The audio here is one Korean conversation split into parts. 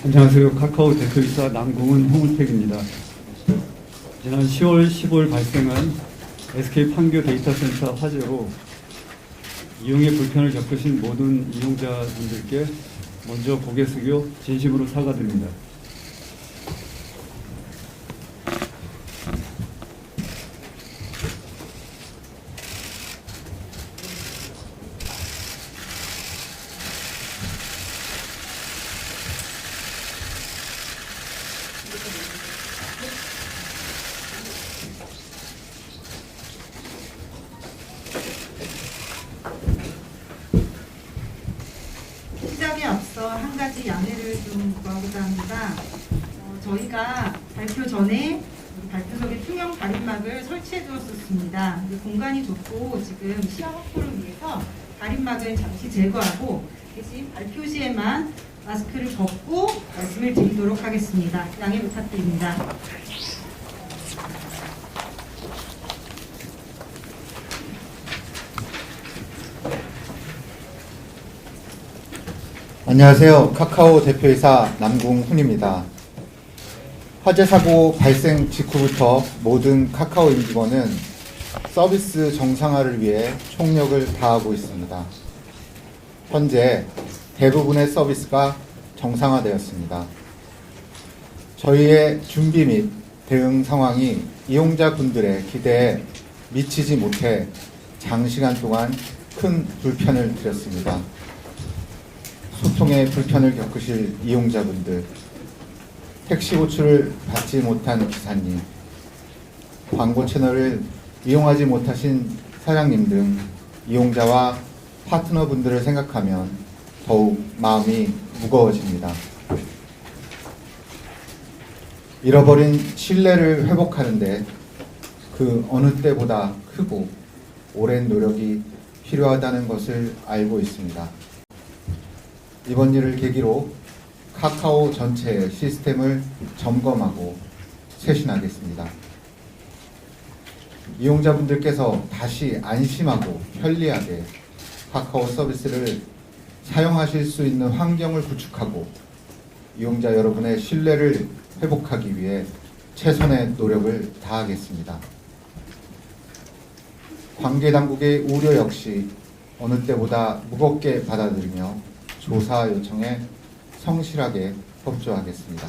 안녕하세요. 카카오 대표이사 남궁은 홍은택입니다. 지난 10월 15일 발생한 SK 판교 데이터센터 화재로 이용에 불편을 겪으신 모든 이용자분들께 먼저 고개 숙여 진심으로 사과드립니다. 시작에 앞서 한 가지 양해를 좀 구하고자 합니다. 저희가 발표 전에 발표석에 투명 가림막을 설치해 두었었습니다. 공간이 좁고 지금 시야 확보를 위해서 가림막을 잠시 제거하고 대신 발표 시에만 마스크를 벗고 말씀을 드리도록 하겠습니다. 양해 부탁드립니다. 안녕하세요. 카카오 대표이사 남궁훈입니다. 화재 사고 발생 직후부터 모든 카카오 임직원은 서비스 정상화를 위해 총력을 다하고 있습니다. 현재 대부분의 서비스가 정상화되었습니다. 저희의 준비 및 대응 상황이 이용자분들의 기대에 미치지 못해 장시간 동안 큰 불편을 드렸습니다. 소통에 불편을 겪으실 이용자분들, 택시 호출을 받지 못한 기사님, 광고 채널을 이용하지 못하신 사장님 등 이용자와 파트너분들을 생각하면 더욱 마음이 무거워집니다. 잃어버린 신뢰를 회복하는데 그 어느 때보다 크고 오랜 노력이 필요하다는 것을 알고 있습니다. 이번 일을 계기로 카카오 전체의 시스템을 점검하고 쇄신하겠습니다. 이용자분들께서 다시 안심하고 편리하게 카카오 서비스를 사용하실 수 있는 환경을 구축하고 이용자 여러분의 신뢰를 회복하기 위해 최선의 노력을 다하겠습니다. 관계당국의 우려 역시 어느 때보다 무겁게 받아들이며 조사 요청에 성실하게 협조하겠습니다.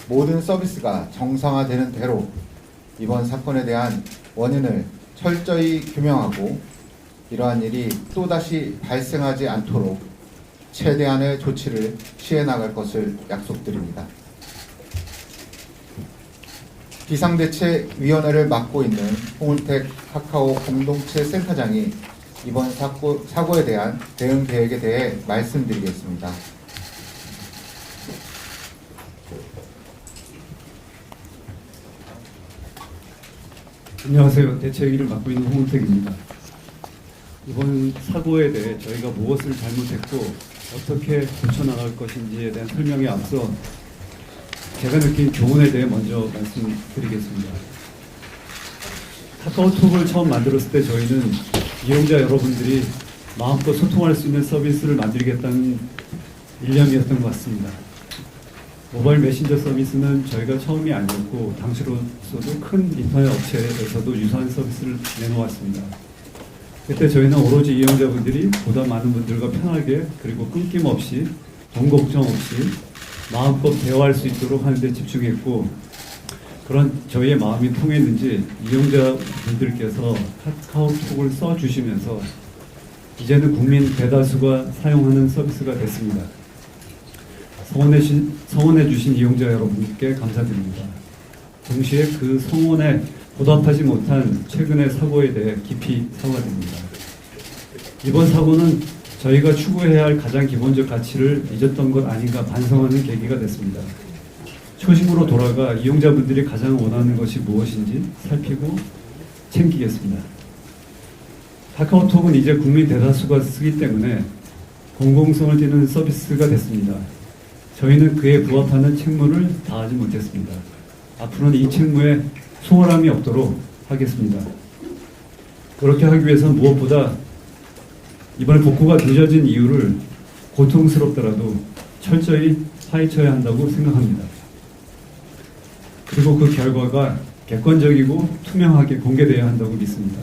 모든 서비스가 정상화되는 대로 이번 사건에 대한 원인을 철저히 규명하고 이러한 일이 또다시 발생하지 않도록 최대한의 조치를 취해나갈 것을 약속드립니다. 비상대책위원회를 맡고 있는 홍은택 카카오 공동체 센터장이 이번 사고에 대한 대응 계획에 대해 말씀드리겠습니다. 안녕하세요. 대책위를 맡고 있는 홍은택입니다. 이번 사고에 대해 저희가 무엇을 잘못했고 어떻게 고쳐나갈 것인지에 대한 설명에 앞서 제가 느낀 교훈에 대해 먼저 말씀드리겠습니다. 카카오톡을 처음 만들었을 때 저희는 이용자 여러분들이 마음껏 소통할 수 있는 서비스를 만들겠다는 일념이었던 것 같습니다. 모바일 메신저 서비스는 저희가 처음이 아니었고 당시로서도 큰 인터넷 업체에서도 유사한 서비스를 내놓았습니다. 그때 저희는 오로지 이용자분들이 보다 많은 분들과 편하게 그리고 끊김없이 돈 걱정 없이 마음껏 대화할 수 있도록 하는 데 집중했고 그런 저희의 마음이 통했는지 이용자분들께서 카카오톡을 써주시면서 이제는 국민 대다수가 사용하는 서비스가 됐습니다. 성원해 주신 이용자 여러분께 감사드립니다. 동시에 그 성원에 보답하지 못한 최근의 사고에 대해 깊이 사과드립니다. 이번 사고는 저희가 추구해야 할 가장 기본적 가치를 잊었던 것 아닌가 반성하는 계기가 됐습니다. 초심으로 돌아가 이용자분들이 가장 원하는 것이 무엇인지 살피고 챙기겠습니다. 카카오톡은 이제 국민 대다수가 쓰기 때문에 공공성을 띠는 서비스가 됐습니다. 저희는 그에 부합하는 책무를 다하지 못했습니다. 앞으로는 이 책무에 소홀함이 없도록 하겠습니다. 그렇게 하기 위해서는 무엇보다 이번에 복구가 늦어진 이유를 고통스럽더라도 철저히 파헤쳐야 한다고 생각합니다. 그리고 그 결과가 객관적이고 투명하게 공개되어야 한다고 믿습니다.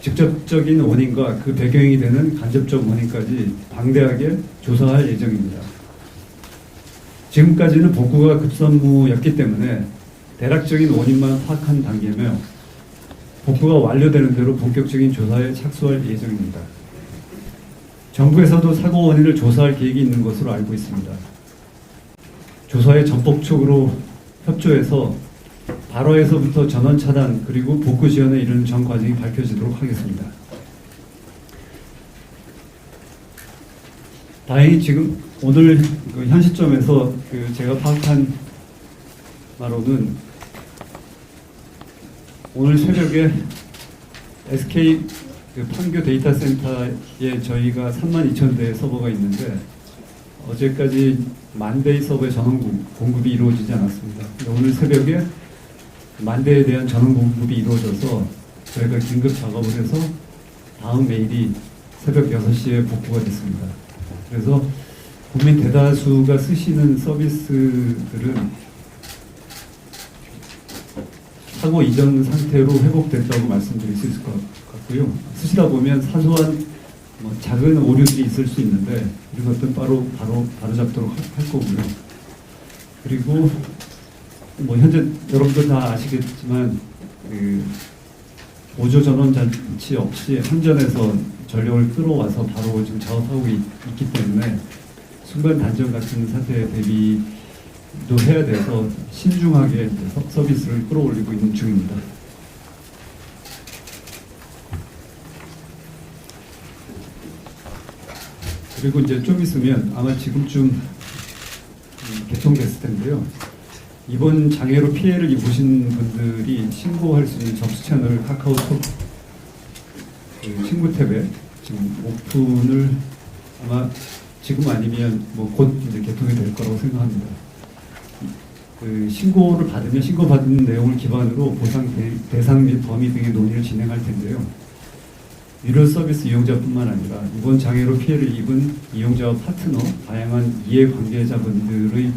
직접적인 원인과 그 배경이 되는 간접적 원인까지 방대하게 조사할 예정입니다. 지금까지는 복구가 급선무였기 때문에 대략적인 원인만 파악한 단계며 복구가 완료되는 대로 본격적인 조사에 착수할 예정입니다. 정부에서도 사고 원인을 조사할 계획이 있는 것으로 알고 있습니다. 조사에 전폭적으로 협조해서 발화에서부터 전원 차단 그리고 복구 지연에 이르는 전 과정이 밝혀지도록 하겠습니다. 다행히 지금 오늘 그 현 시점에서 제가 파악한 바로는 오늘 새벽에 SK 판교 데이터 센터에 저희가 32,000대의 서버가 있는데 어제까지 10,000대의 서버의 전원 공급이 이루어지지 않았습니다. 오늘 새벽에 10,000대에 대한 전원 공급이 이루어져서 저희가 긴급 작업을 해서 다음 메일이 새벽 6시에 복구가 됐습니다. 그래서 국민 대다수가 쓰시는 서비스들은 사고 이전 상태로 회복됐다고 말씀드릴 수 있을 것 같고요. 쓰시다 보면 사소한 작은 오류들이 있을 수 있는데 이런 것들은 바로 잡도록 할 거고요. 그리고 현재 여러분들 다 아시겠지만 보조 전원 장치 없이 한전에서 전력을 끌어와서 바로 지금 작업하고 있기 때문에 순간 단전 같은 사태에 대비도 해야 돼서 신중하게 서비스를 끌어올리고 있는 중입니다. 그리고 이제 좀 있으면 아마 지금쯤 개통됐을 텐데요. 이번 장애로 피해를 입으신 분들이 신고할 수 있는 접수 채널 카카오톡 친구 탭에 지금 오픈을 아마 지금 아니면 곧 이제 개통이 될 거라고 생각합니다. 신고를 받으면 신고받은 내용을 기반으로 보상 대상 및 범위 등의 논의를 진행할 텐데요. 유료 서비스 이용자뿐만 아니라 이번 장애로 피해를 입은 이용자와 파트너, 다양한 이해 관계자분들에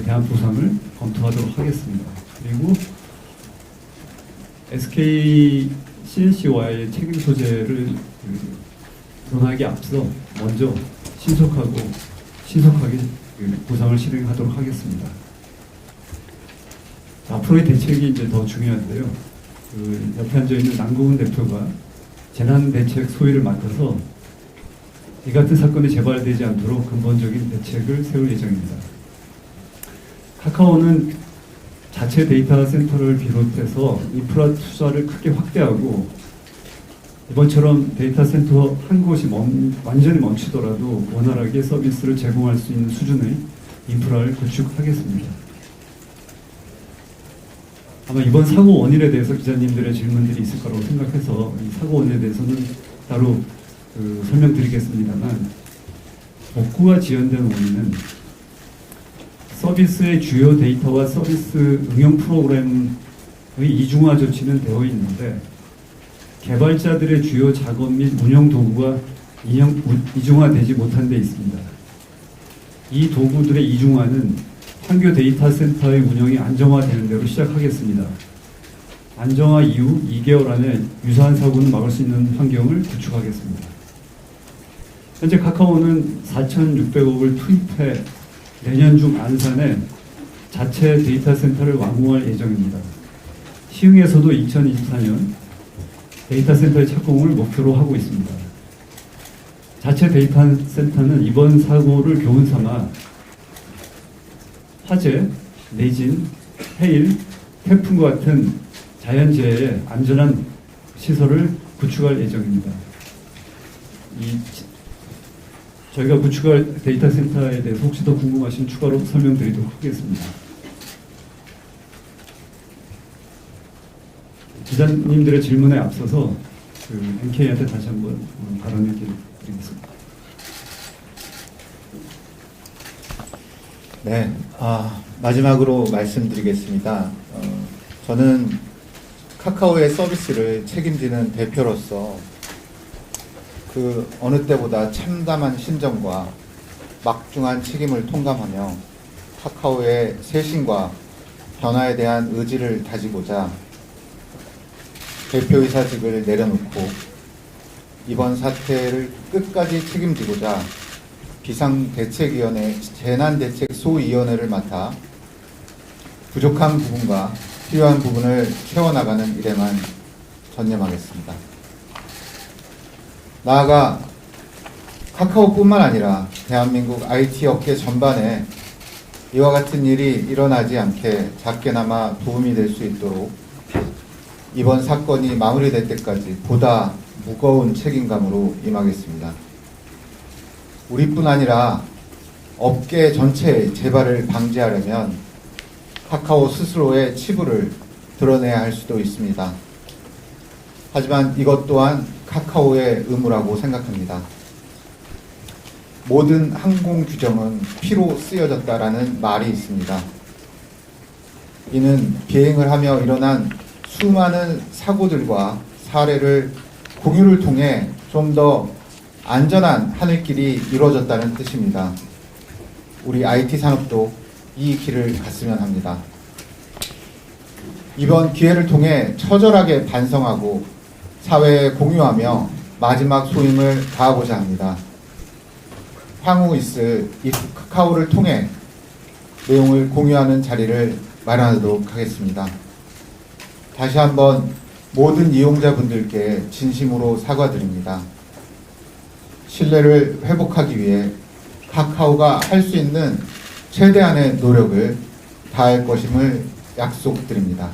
대한 보상을 검토하도록 하겠습니다. 그리고 SK CNC와의 책임 소재를 논하기 앞서 먼저 신속하게 보상을 실행하도록 하겠습니다. 앞으로의 대책이 이제 더 중요한데요. 옆에 앉아 있는 남궁훈 대표가 재난대책 소위를 맡아서 이 같은 사건이 재발되지 않도록 근본적인 대책을 세울 예정입니다. 카카오는 자체 데이터 센터를 비롯해서 인프라 투자를 크게 확대하고 이번처럼 데이터 센터 한 곳이 완전히 멈추더라도 원활하게 서비스를 제공할 수 있는 수준의 인프라를 구축하겠습니다. 아마 이번 사고 원인에 대해서 기자님들의 질문들이 있을 거라고 생각해서 이 사고 원인에 대해서는 따로 설명드리겠습니다만, 복구가 지연된 원인은 서비스의 주요 데이터와 서비스 응용 프로그램의 이중화 조치는 되어 있는데 개발자들의 주요 작업 및 운영 도구가 이중화되지 못한 데 있습니다. 이 도구들의 이중화는 판교 데이터 센터의 운영이 안정화되는 대로 시작하겠습니다. 안정화 이후 2개월 안에 유사한 사고는 막을 수 있는 환경을 구축하겠습니다. 현재 카카오는 4,600억을 투입해 내년 중 안산에 자체 데이터 센터를 완공할 예정입니다. 시흥에서도 2024년 데이터 센터의 착공을 목표로 하고 있습니다. 자체 데이터 센터는 이번 사고를 교훈 삼아 화재, 내진, 해일, 태풍과 같은 자연재해에 안전한 시설을 구축할 예정입니다. 저희가 구축할 데이터 센터에 대해서 혹시 더 궁금하신 추가로 설명드리도록 하겠습니다. 기자님들의 질문에 앞서서 NK한테 다시 한번 발언을 드리겠습니다. 네, 마지막으로 말씀드리겠습니다. 저는 카카오의 서비스를 책임지는 대표로서 그 어느 때보다 참담한 심정과 막중한 책임을 통감하며 카카오의 쇄신과 변화에 대한 의지를 다지고자 대표이사직을 내려놓고 이번 사태를 끝까지 책임지고자 비상대책위원회, 재난대책소위원회를 맡아 부족한 부분과 필요한 부분을 채워나가는 일에만 전념하겠습니다. 나아가 카카오뿐만 아니라 대한민국 IT 업계 전반에 이와 같은 일이 일어나지 않게 작게나마 도움이 될 수 있도록 이번 사건이 마무리될 때까지 보다 무거운 책임감으로 임하겠습니다. 우리뿐 아니라 업계 전체의 재발을 방지하려면 카카오 스스로의 치부를 드러내야 할 수도 있습니다. 하지만 이것 또한 카카오의 의무라고 생각합니다. 모든 항공 규정은 피로 쓰여졌다라는 말이 있습니다. 이는 비행을 하며 일어난 수많은 사고들과 사례를 공유를 통해 좀 더 안전한 하늘길이 이루어졌다는 뜻입니다. 우리 IT 산업도 이 길을 갔으면 합니다. 이번 기회를 통해 처절하게 반성하고 사회에 공유하며 마지막 소임을 다하고자 합니다. 향후 있을 이 카카오를 통해 내용을 공유하는 자리를 마련하도록 하겠습니다. 다시 한번 모든 이용자분들께 진심으로 사과드립니다. 신뢰를 회복하기 위해 카카오가 할 수 있는 최대한의 노력을 다할 것임을 약속드립니다.